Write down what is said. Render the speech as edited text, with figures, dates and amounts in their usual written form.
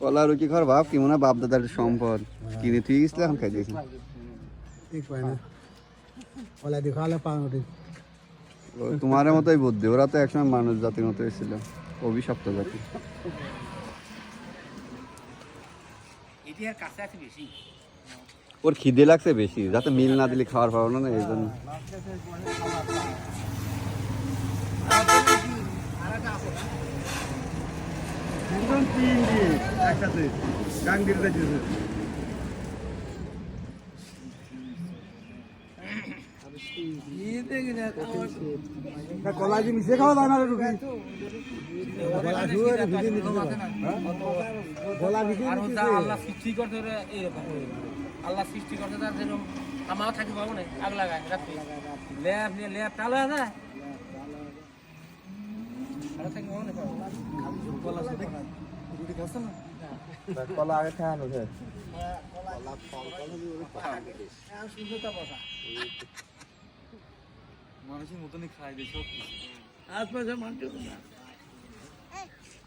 কলা রুটি খাওয়ার ভাব কি মনে হয় বাপ দাদার সম্পদ কিনে তুই গেছিলে এখন খাই দিয়েছি ঠিক পায় না কলা দিয়ে খাওয়ালে পাওয়া তোমার মতোই বুদ্ধি ওরা তো একসময় মানুষ জাতির মতোই ছিল অভিশপ্ত জাতি ওর খিদে লাগছে বেশি যাতে মিল না দিলে খাওয়ার পাবো না এই জন্য কলা দিয়ে মিশে খাওয়া যায় না রুটি আল্লাহ সৃষ্টি করতে তার যেরকম আমাও থাকি পাবো না আগ লাগায় রাত্রি লেপ নিয়ে লেপ টালো আছে কলা আগে খাওয়ানো মানুষের মতনই খাই দিই সব কিছু আশপাশে মানুষ